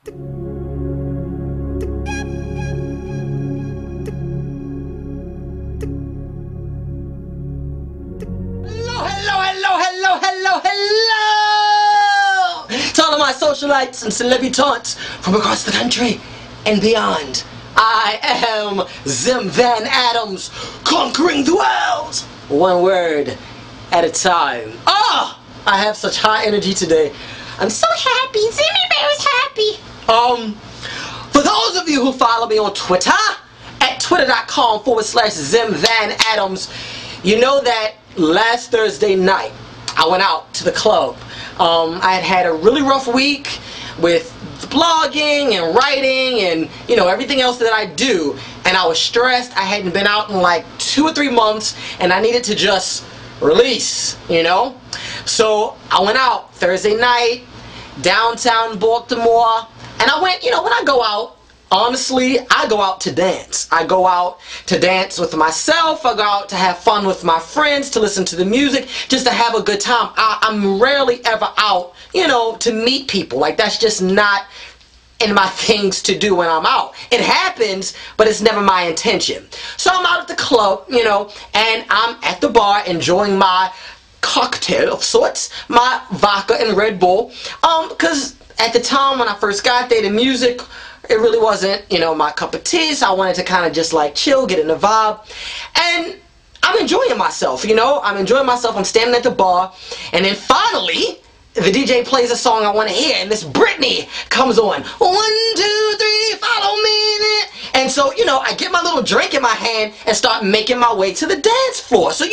Hello! To all of my socialites and celebritants from across the country and beyond. I am VanAdams, conquering the world, one word at a time. Oh, I have such high energy today. I'm so happy. Zimmy Bear is happy. For those of you who follow me on Twitter, at twitter.com/ZimVanAdams, you know that last Thursday night I went out to the club. I had a really rough week with blogging and writing and everything else that I do, and I was stressed. I hadn't been out in like 2 or 3 months, and I needed to just release, So I went out Thursday night downtown Baltimore, and I went, when I go out, honestly, I go out to dance. I go out to dance with myself. I go out to have fun with my friends, to listen to the music, just to have a good time. I'm rarely ever out, to meet people. Like, that's just not in my things to do when I'm out. It happens, but it's never my intention. So I'm out at the club, and I'm at the bar enjoying my cocktail of sorts, my vodka and Red Bull, because at the time when I first got there, the music, it really wasn't, my cup of tea, so I wanted to kind of just like chill, get in the vibe, and I'm enjoying myself, I'm enjoying myself. I'm standing at the bar, and then finally, the DJ plays a song I want to hear, and this Britney comes on. 1, 2, 3, follow me. And so, I get my little drink in my hand and start making my way to the dance floor. So,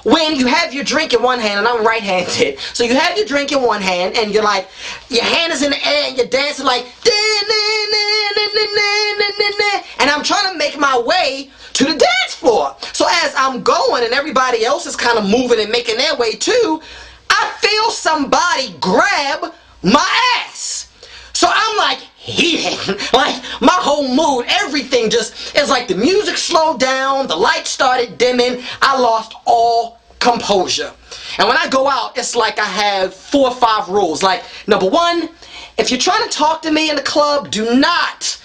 when you have your drink in one hand, and I'm right-handed, so you have your drink in one hand, and you're like, your hand is in the air, and you're dancing like, and I'm trying to make my way to the dance floor. So as I'm going, and everybody else is kind of moving and making their way too, I feel somebody grab my ass. So I'm like heating, like my whole mood, everything just, it's like the music slowed down, the lights started dimming, I lost all composure. And when I go out, it's like I have 4 or 5 rules. Like, number 1, if you're trying to talk to me in the club, do not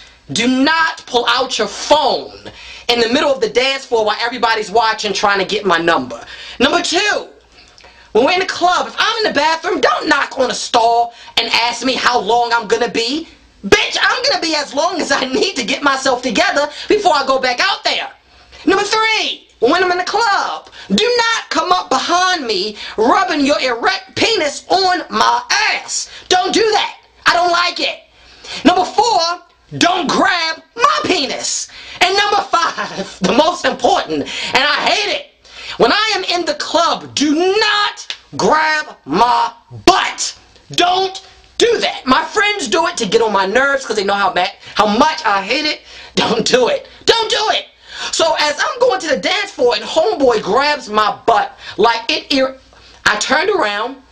pull out your phone in the middle of the dance floor while everybody's watching trying to get my number. Number 2, when we're in the club, if I'm in the bathroom, don't knock on a stall and ask me how long I'm gonna be. Bitch, I'm gonna be as long as I need to get myself together before I go back out there. Number 3, when I'm in the club, do not come up behind me rubbing your erect penis on my ass. Don't do that. I don't like it. Number 4, don't grab my penis. And number 5, the most important, and I hate it, when I am in the club, do not grab my butt. Don't do that. My friends do it to get on my nerves because they know how much I hate it. Don't do it. Don't do it. So as I'm going to the dance floor and homeboy grabs my butt, like I turned around,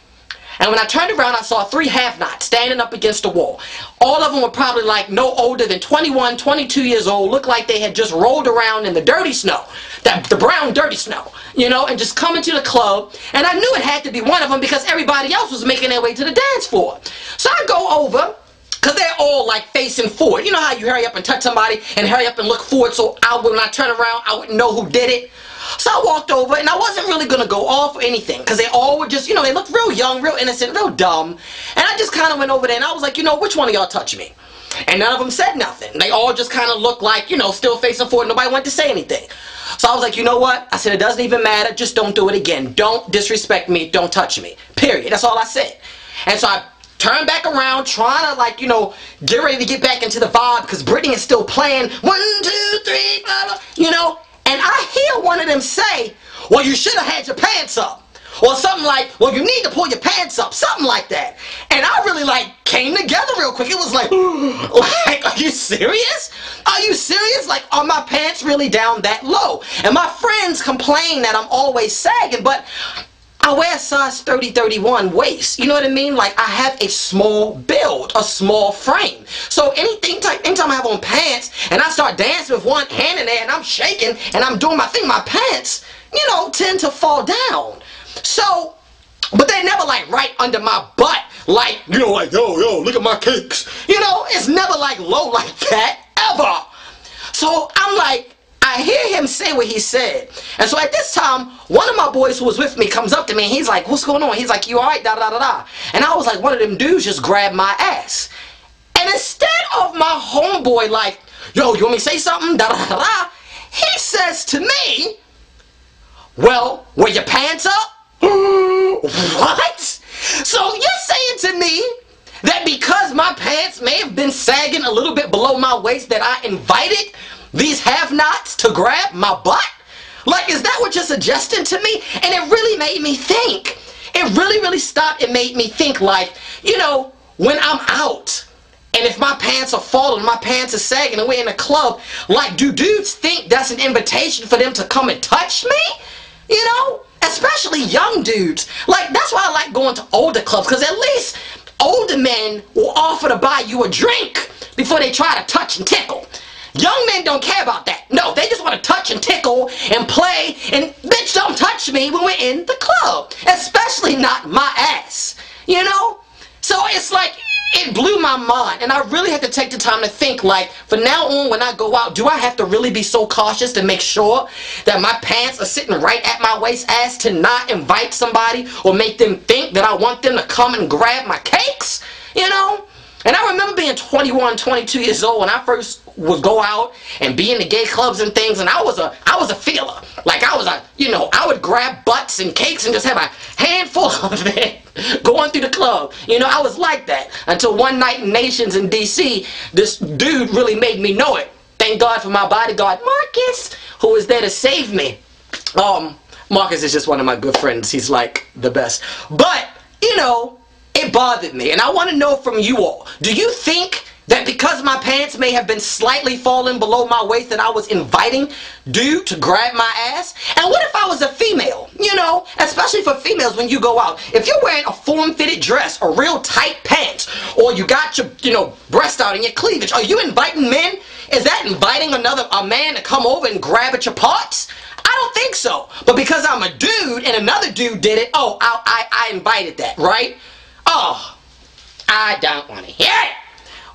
and when I turned around, I saw 3 have-nots standing up against the wall. All of them were probably like no older than 21, 22 years old, looked like they had just rolled around in the dirty snow, the brown dirty snow, and just coming to the club. And I knew it had to be one of them because everybody else was making their way to the dance floor. So I go over, because they're all like facing forward. You know how you hurry up and touch somebody and hurry up and look forward so when I turn around, I wouldn't know who did it. So I walked over, and I wasn't really going to go off or anything because they all were just, they looked real young, real innocent, real dumb. And I just kind of went over there, and I was like, which one of y'all touched me? And none of them said nothing. They all just kind of looked like, still facing forward. Nobody wanted to say anything. So I was like, you know what? I said, it doesn't even matter. Just don't do it again. Don't disrespect me. Don't touch me. Period. That's all I said. And so I turned back around, trying to get ready to get back into the vibe because Britney is still playing 1, 2, 3, blah, blah, and I hear one of them say, well, you should have had your pants up. Or something like, well, you need to pull your pants up. Something like that. And I really came together real quick. It was like, are you serious? Are you serious? Like, are my pants really down that low? And my friends complain that I'm always sagging, but I wear a size 30, 31 waist. You know what I mean? Like, I have a small build, a small frame. So anytime I have on pants and I start dancing with one hand in there and I'm shaking and I'm doing my thing, my pants, tend to fall down. So, but they're never right under my butt. like, you know, like, yo, look at my cakes. You know, it's never like low like that, ever. So I'm like, I hear him say what he said. And so at this time, one of my boys who was with me comes up to me and he's like, what's going on? He's like, you alright? Da da da da. And I was like, one of them dudes just grabbed my ass. And instead of my homeboy like, yo, you want me to say something? Da da da da. He says to me, well, were your pants up? What? So you're saying to me that because my pants may have been sagging a little bit below my waist that I invited these have-nots to grab my butt? Like, is that what you're suggesting to me? And it really made me think. It really stopped and made me think, like, you know, when I'm out and if my pants are falling, my pants are sagging and we're in a club, like, do dudes think that's an invitation for them to come and touch me? You know? Especially young dudes. Like, that's why I like going to older clubs, because at least older men will offer to buy you a drink before they try to touch and tickle. Young men don't care about that. No, they just want to touch and tickle and play, and bitch, don't touch me when we're in the club. Especially not my ass. You know? So it's like, it blew my mind, and I really had to take the time to think, like, from now on when I go out, do I have to really be so cautious to make sure that my pants are sitting right at my waist ass to not invite somebody or make them think that I want them to come and grab my cakes? You know? And I remember being 21, 22 years old when I first would go out and be in the gay clubs and things, and I was a feeler. Like, I was a, you know, I would grab butts and cakes and just have a handful of it going through the club. You know, I was like that until one night in Nations in DC, this dude really made me know it. Thank God for my bodyguard, Marcus, who was there to save me. Marcus is just one of my good friends. He's like the best. But, you know, it bothered me, and I want to know from you all, do you think that because my pants may have been slightly falling below my waist that I was inviting dude to grab my ass? And what if I was a female? You know, especially for females when you go out. If you're wearing a form-fitted dress or real tight pants, or you got your, you know, breast out and your cleavage, are you inviting men? Is that inviting a man to come over and grab at your parts? I don't think so. But because I'm a dude and another dude did it, oh, I invited that, right? Oh, I don't want to hear it.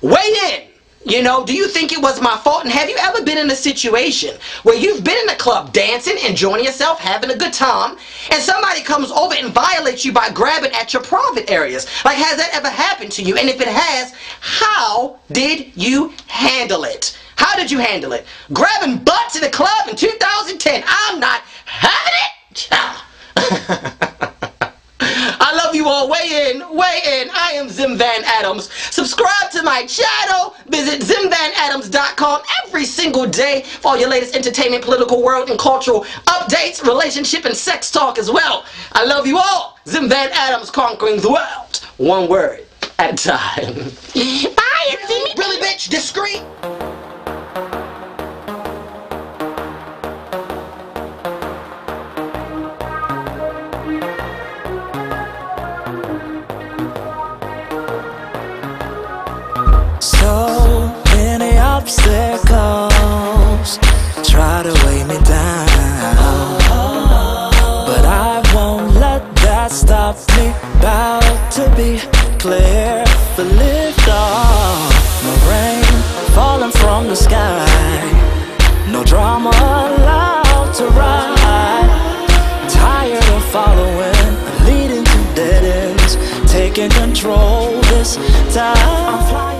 Weigh in. You know, do you think it was my fault? And have you ever been in a situation where you've been in the club dancing, enjoying yourself, having a good time, and somebody comes over and violates you by grabbing at your private areas? Like, has that ever happened to you? And if it has, how did you handle it? How did you handle it? Grabbing butts in the club in 2010. I'm not having it. I love you all. Weigh in, weigh in. I am Zim VanAdams. Subscribe to my channel. Visit ZimVanAdams.com every single day for all your latest entertainment, political, world, and cultural updates, relationship, and sex talk as well. I love you all. Zim VanAdams, conquering the world. One word at a time. Bye, Zimmy. Really, bitch? Discreet? So many obstacles try to weigh me down, but I won't let that stop me. About to be clear for lift off. No rain falling from the sky, no drama allowed to ride. Tired of following, leading to dead ends, taking control this time. I'm flying